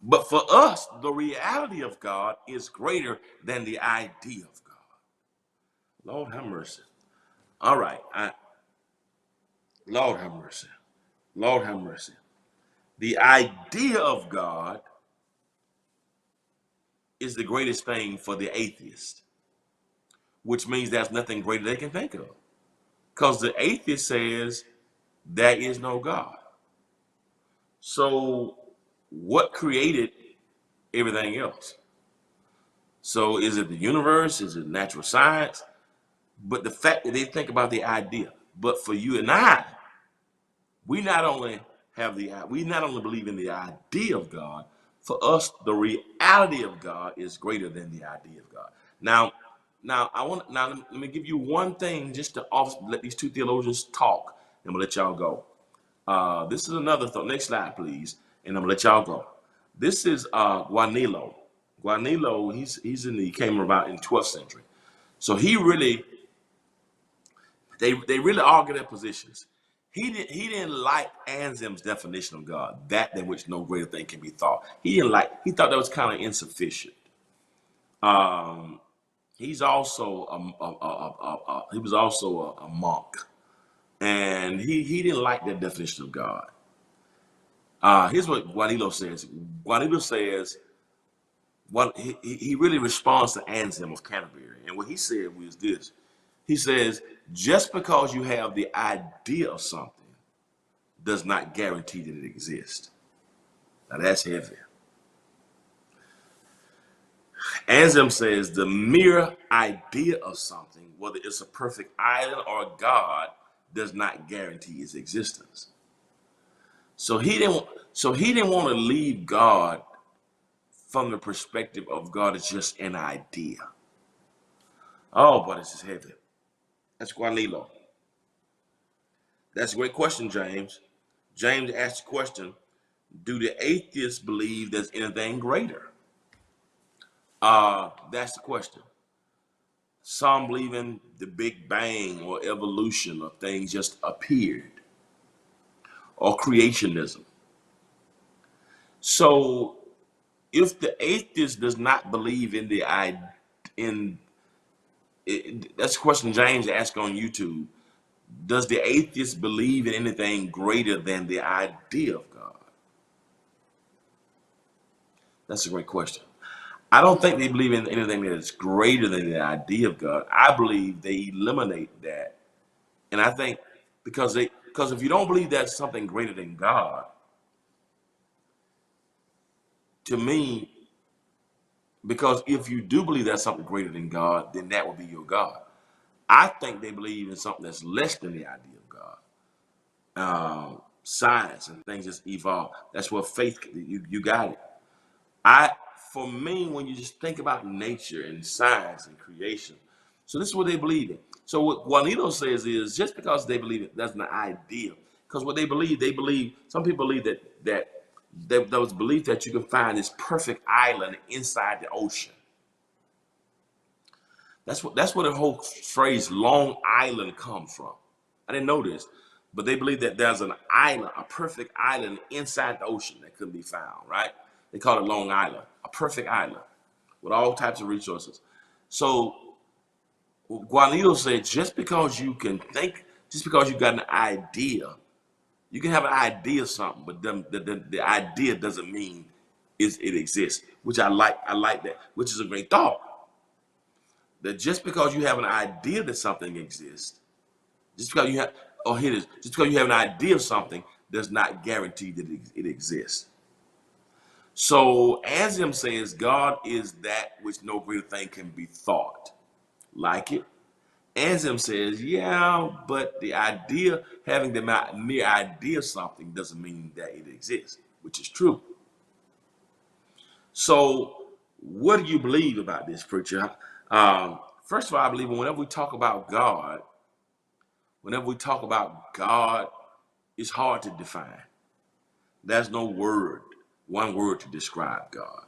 B: But for us, the reality of God is greater than the idea of God. Lord have mercy. All right. Lord have mercy. Lord have mercy. The idea of God is the greatest thing for the atheist, which means there's nothing greater they can think of. Because the atheist says there is no God. So what created everything else? So is it the universe? Is it natural science? But the fact that they think about the idea. But for you and I, we not only believe in the idea of God. For us, the reality of God is greater than the idea of God. Now let me give you one thing just to let these two theologians talk, and I'm gonna let y'all go. This is another thought. Next slide, please, and I'm gonna let y'all go. This is Guanilo. Guanilo, he came about in the 12th century. So they really argue their positions. He didn't like Anselm's definition of God, that than which no greater thing can be thought. He thought that was kind of insufficient. He's also he was also a monk, and he didn't like that definition of God. Here's what Guanilo says. Guanilo says what he really responds to Anselm of Canterbury, and what he said was this. He says, just because you have the idea of something does not guarantee that it exists. Now that's heavy. Anselm says the mere idea of something, whether it's a perfect island or a God, does not guarantee its existence. So he didn't want to leave God from the perspective of God as just an idea. Oh, but this is heavy. That's Guanilo. That's a great question, James. James asked the question, Do the atheists believe there's anything greater? That's the question. Some believe in the Big Bang or evolution, or things just appeared, or creationism. So if the atheist does not believe in in that's a question James asked on YouTube. Does the atheist believe in anything greater than the idea of God? That's a great question. I don't think they believe in anything that is greater than the idea of God. I believe they eliminate that. And I think because if you don't believe that's something greater than God, to me, because if you do believe that's something greater than God, then that would be your God. I think they believe in something that's less than the idea of God. Science and things just evolve. That's what faith. You got it. For me, when you just think about nature and science and creation, so this is what they believe in. So what Juanito says is just because they believe it, that's an idea. Because what they believe. Some people believe that there was belief that you can find this perfect island inside the ocean. That's where the whole phrase "Long Island" comes from. I didn't know this, but they believe that there's an island, a perfect island inside the ocean that couldn't be found. Right? They call it Long Island, a perfect island with all types of resources. So Juanito said, just because you got an idea, you can have an idea of something, but the idea doesn't mean it exists. Which I like. I like that. Which is a great thought. That just because you have an idea that something exists, just because you have, oh here it is, just because you have an idea of something does not guarantee that it exists. So Anselm says God is that which no greater thing can be thought. Like it. Anselm says, yeah, but the idea, having the mere idea of something doesn't mean that it exists, which is true. So what do you believe about this, preacher? First of all, I believe whenever we talk about God, it's hard to define. There's no one word to describe God.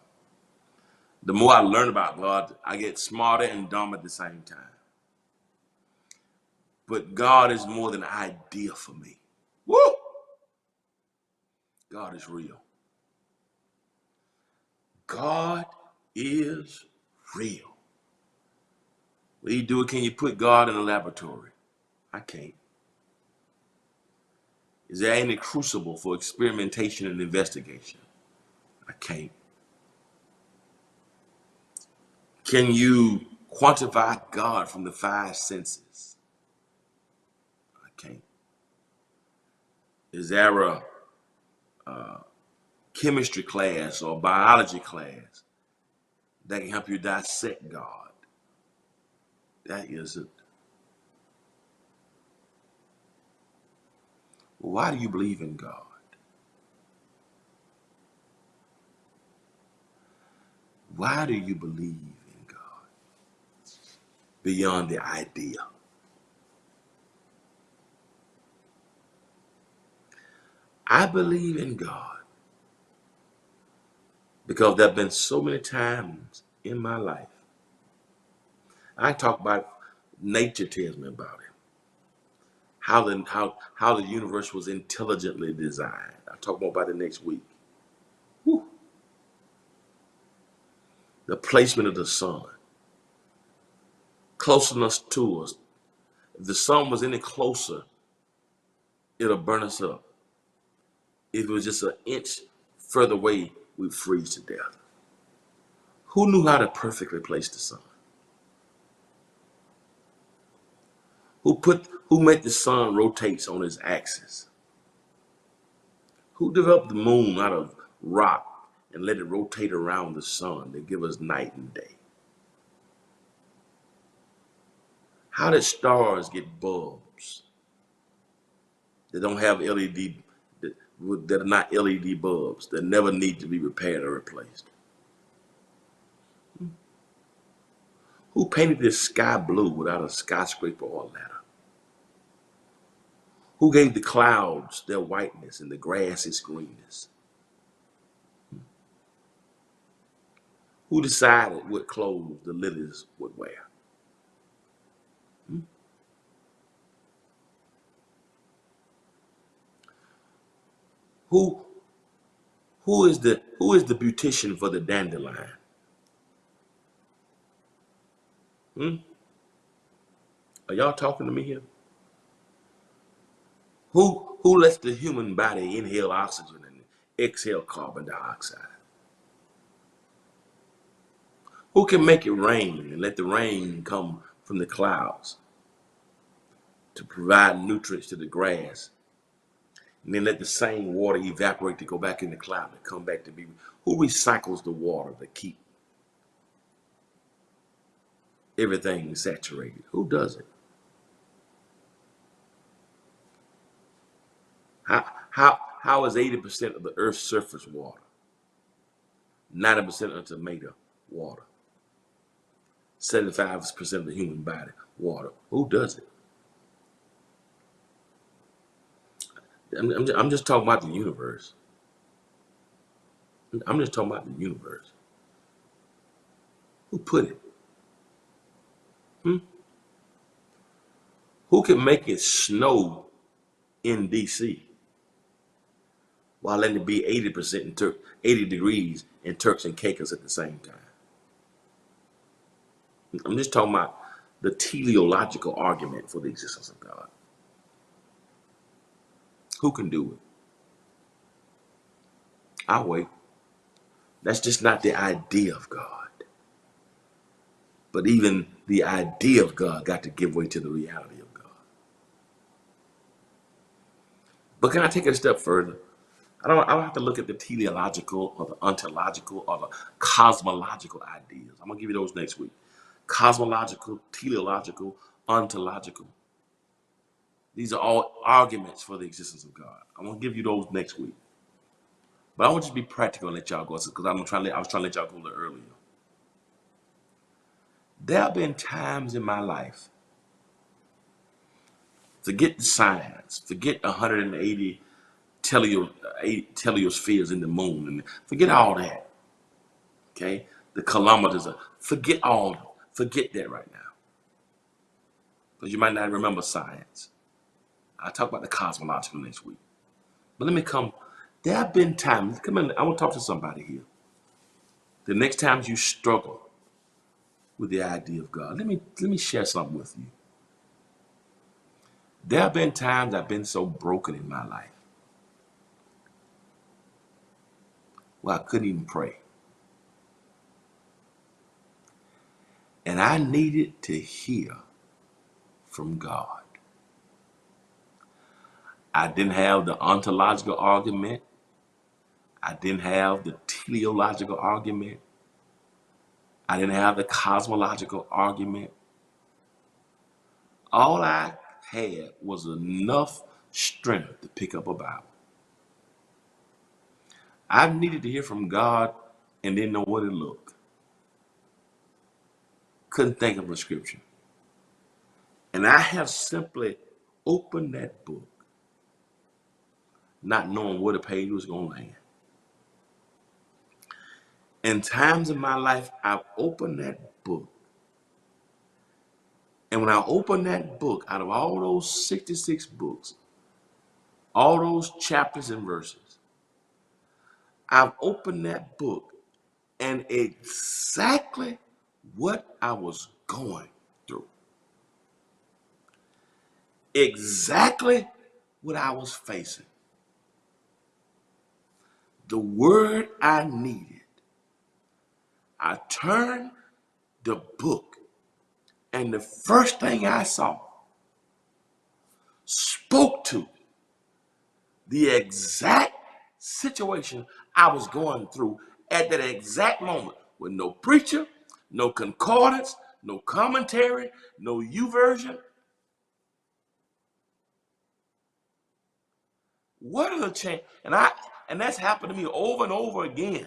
B: The more I learn about God, I get smarter and dumb at the same time. But God is more than an idea for me. Woo! God is real. God is real. What do you do? Can you put God in a laboratory? I can't. Is there any crucible for experimentation and investigation? I can't. Can you quantify God from the five senses? I can't. Is there a chemistry class or biology class that can help you dissect God? That isn't. Well, why do you believe in God? Why do you believe in God beyond the idea? I believe in God because there have been so many times in my life. I talk about nature tells me about it. How the universe was intelligently designed. I'll talk more about it next week. Whew. The placement of the sun, closeness to us. If the sun was any closer, it'll burn us up. If it was just an inch further away, we'd freeze to death. Who knew how to perfectly place the sun? Who made the sun rotates on its axis? Who developed the moon out of rock and let it rotate around the sun to give us night and day? How did stars get bulbs that don't have LED, that are not LED bulbs, that never need to be repaired or replaced? Who painted this sky blue without a skyscraper or a ladder? Who gave the clouds their whiteness and the grass its greenness? Who decided what clothes the lilies would wear? Hmm? Who who is the beautician for the dandelion? Hmm? Are y'all talking to me here? Who lets the human body inhale oxygen and exhale carbon dioxide? Who can make it rain and let the rain come from the clouds to provide nutrients to the grass, and then let the same water evaporate to go back in the cloud and come back to be? Who recycles the water to keep everything saturated? Who does it? How is 80% of the Earth's surface water? 90% of tomato water. 75% of the human body water. Who does it? I'm just talking about the universe. I'm just talking about the universe. Who put it? Hmm? Who can make it snow in DC while letting it be 80% in 80 degrees in Turks and Caicos at the same time? I'm just talking about the teleological argument for the existence of God. Who can do it? I'll wait. That's just not the idea of God. But even the idea of God got to give way to the reality of God. But can I take it a step further? I don't have to look at the teleological or the ontological or the cosmological ideas. I'm gonna give you those next week. Cosmological, teleological, ontological. These are all arguments for the existence of God. I'm gonna give you those next week. But I want you to be practical and let y'all go, because I was trying to let y'all go a little earlier. There have been times in my life, forget the science, forget 180 teliospheres in the moon, and forget all that. Okay, the kilometers of, forget that right now, because you might not remember science. I'll talk about the cosmological next week. But let me come. There have been times, come in, I want to talk to somebody here. The next times you struggle with the idea of God, let me share something with you. There have been times I've been so broken in my life where I couldn't even pray. And I needed to hear from God. I didn't have the ontological argument. I didn't have the teleological argument. I didn't have the cosmological argument. All I had was enough strength to pick up a Bible. I needed to hear from God and didn't know what it looked. Couldn't think of a scripture. And I have simply opened that book, not knowing where the page was going to land. In times in my life, I've opened that book. And when I opened that book, out of all those 66 books, all those chapters and verses, I've opened that book, and exactly what I was going through, exactly what I was facing, the word I needed, I turned the book, and the first thing I saw spoke to the exact situation I was going through at that exact moment, with no preacher, no concordance, no commentary, no YouVersion. What are the chances? And that's happened to me over and over again.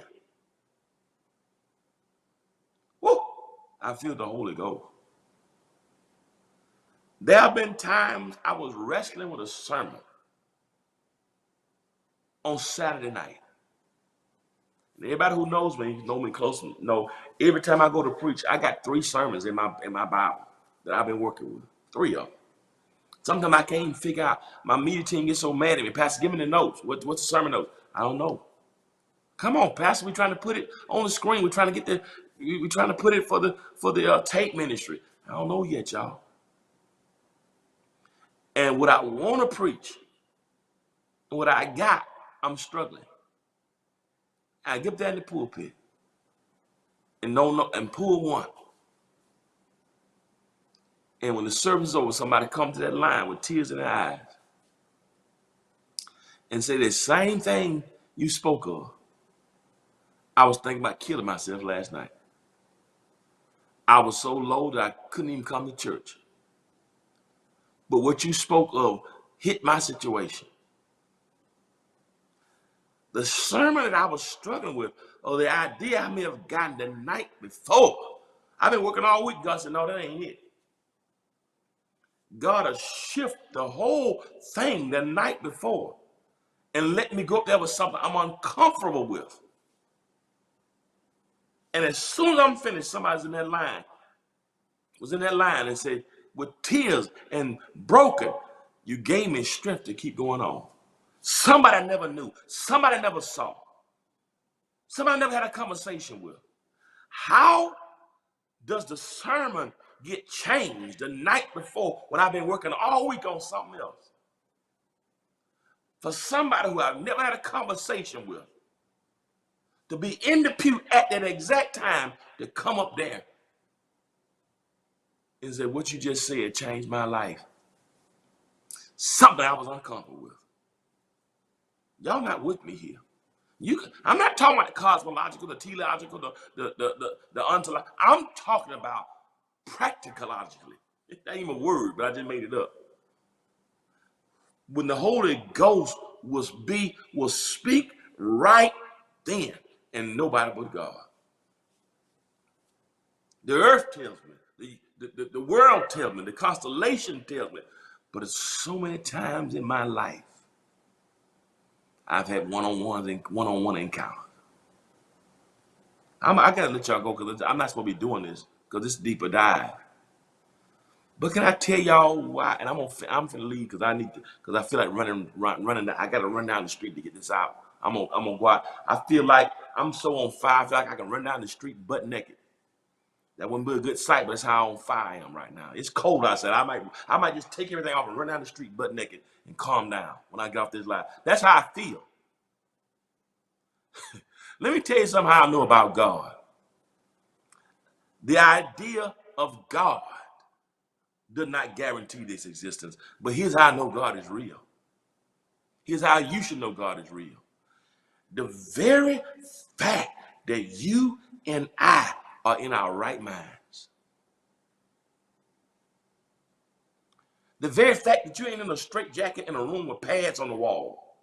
B: Woo! I feel the Holy Ghost. There have been times I was wrestling with a sermon on Saturday night, Everybody who knows me, close, know every time I go to preach, I got 3 sermons in my Bible that I've been working with. 3 of them. Sometimes I can't even figure out. My media team gets so mad at me. Pastor, give me the notes. What's the sermon notes? I don't know. Come on, Pastor. We're trying to put it on the screen. We're trying to get we're trying to put it for the tape ministry. I don't know yet, y'all. And what I want to preach, and what I got, I'm struggling. I get there in the pulpit and pull one. And when the service is over, somebody come to that line with tears in their eyes and say the same thing you spoke of. I was thinking about killing myself last night. I was so low that I couldn't even come to church. But what you spoke of hit my situation. The sermon that I was struggling with, or the idea I may have gotten the night before. I've been working all week, God said, no, that ain't it. God will shift the whole thing the night before and let me go up there with something I'm uncomfortable with. And as soon as I'm finished, somebody's in that line, and said, with tears and broken, you gave me strength to keep going on. Somebody I never knew, somebody I never saw, somebody I never had a conversation with. How does the sermon get changed the night before when I've been working all week on something else? For somebody who I've never had a conversation with, to be in the pew at that exact time, to come up there and say, what you just said changed my life. Something I was uncomfortable with. Y'all not with me here. I'm not talking about the cosmological, the teleological, the ontological. I'm talking about practicalogically. It ain't even a word, but I just made it up. When the Holy Ghost will speak right then, and nobody but God. The earth tells me, the world tells me, the constellation tells me, but it's so many times in my life I've had one-on-one encounters. I gotta let y'all go because I'm not supposed to be doing this because it's deeper dive. But can I tell y'all why? And I'm finna leave because I feel like running. I gotta run down the street to get this out. I'm gonna go out. I feel like I'm so on fire. I feel like I can run down the street butt naked. That wouldn't be a good sight, but that's how on fire I am right now. It's cold outside. I might just take everything off and run down the street butt naked and calm down when I get off this line. That's how I feel. Let me tell you something how I know about God. The idea of God does not guarantee this existence. But here's how I know God is real. Here's how you should know God is real. The very fact that you and I are in our right minds. The very fact that you ain't in a straitjacket in a room with pads on the wall.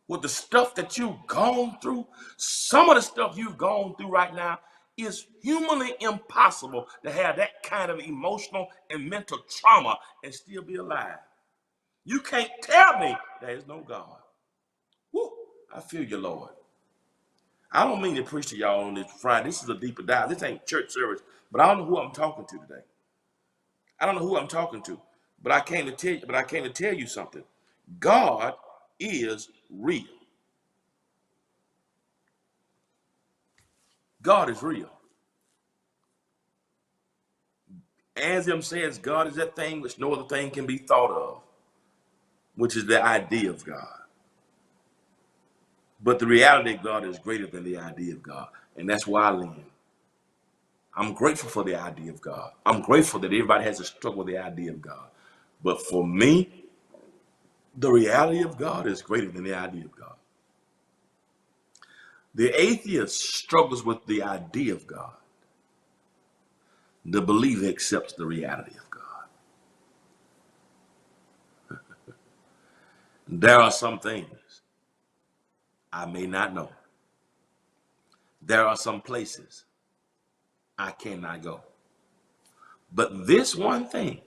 B: With the stuff that you've gone through, some of the stuff you've gone through right now is humanly impossible to have that kind of emotional and mental trauma and still be alive. You can't tell me there is no God. Woo, I feel you, Lord. I don't mean to preach to y'all on this Friday. This is a deeper dive. This ain't church service, but I don't know who I'm talking to today. I don't know who I'm talking to, but I came to tell you something. God is real. God is real. As him says, God is that thing which no other thing can be thought of, which is the idea of God. But the reality of God is greater than the idea of God. And that's why I lean. I'm grateful for the idea of God. I'm grateful that everybody has a struggle with the idea of God. But for me, the reality of God is greater than the idea of God. The atheist struggles with the idea of God. The believer accepts the reality of God. There are some things I may not know. There are some places I cannot go. But this one thing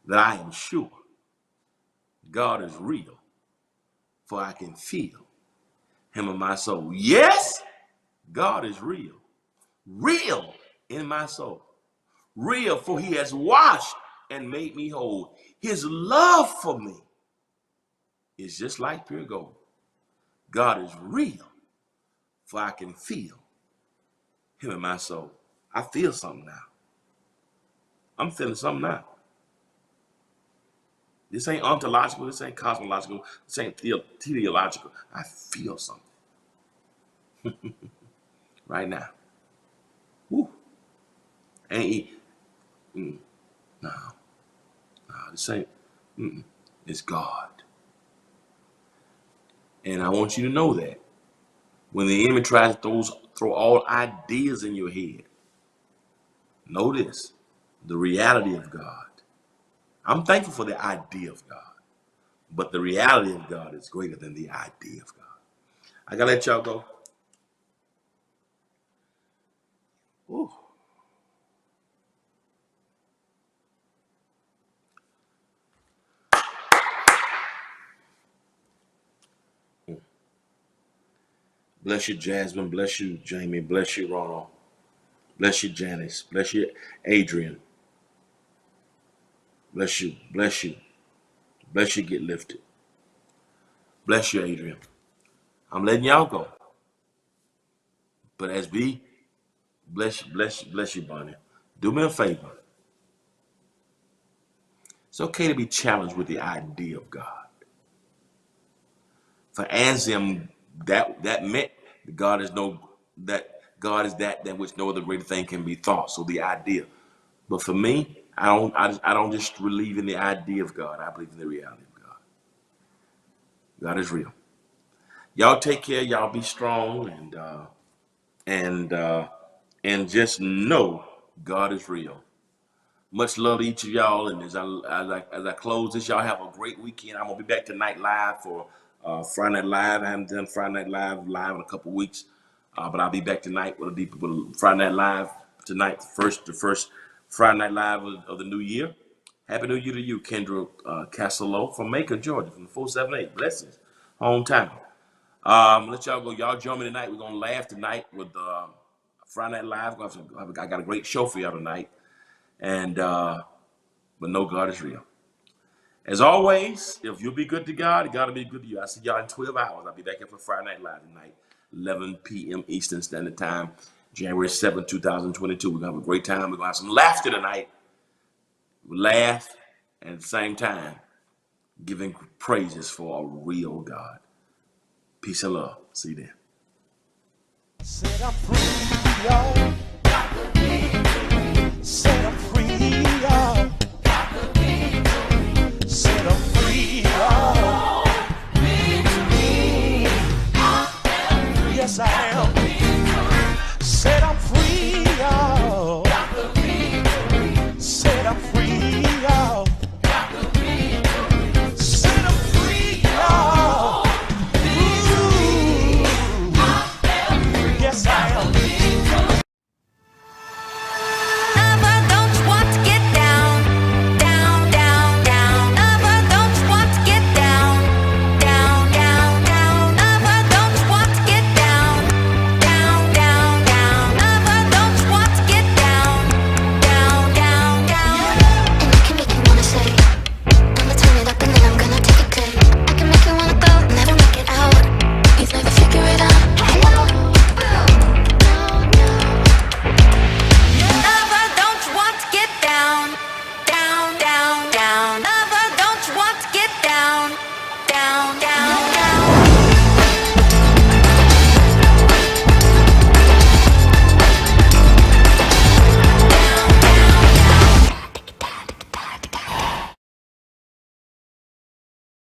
B: that I am sure, God is real, for I can feel him in my soul. Yes, God is real. Real in my soul. Real, for he has washed and made me whole. His love for me is just like pure gold. God is real, for I can feel him in my soul. I feel something now. I'm feeling something now. This ain't ontological. This ain't cosmological. This ain't teleological. I feel something right now. Woo. Ain't no, this ain't. It's God. And I want you to know that when the enemy tries to throw all ideas in your head, know this: the reality of God. I'm thankful for the idea of God, but the reality of God is greater than the idea of God. I gotta let y'all go. Ooh. Bless you, Jasmine. Bless you, Jamie. Bless you, Ronald. Bless you, Janice. Bless you, Adrian. Bless you. Bless you. Bless you, get lifted. Bless you, Adrian. I'm letting y'all go. But as we bless you, Bonnie. Do me a favor. It's okay to be challenged with the idea of God. For Anselm, that meant God is that which no other greater thing can be thought. So the idea. But for me, I don't just believe in the idea of God. I believe in the reality of God. God is real. Y'all take care. Y'all be strong and just know God is real. Much love to each of y'all. And as I close this, y'all have a great weekend. I'm gonna be back tonight live for Friday Night Live. I haven't done Friday Night Live in a couple weeks, but I'll be back tonight with Friday Night Live tonight. The first Friday Night Live of the new year. Happy New Year to you, Kendra Castello from Macon, Georgia, from the 478. Blessings, hometown. Let y'all go. Y'all join me tonight. We're gonna laugh tonight with Friday Night Live. I got a great show for y'all tonight. And but no, God is real. As always, if you'll be good to God, God will be good to you. I see y'all in 12 hours. I'll be back here for Friday Night Live tonight, 11 p.m. Eastern Standard Time, January 7th, 2022. We're going to have a great time. We're going to have some laughter tonight. We'll laugh, and at the same time, giving praises for a real God. Peace and love. See you then.
A: Said I'm free, y'all. Said I'm free, y'all. Said I'm free, y'all. Yes, I am. Said I'm free, y'all. Said I'm free, y'all. Said I'm free, y'all. Ooh. Yes, I am.
C: Down.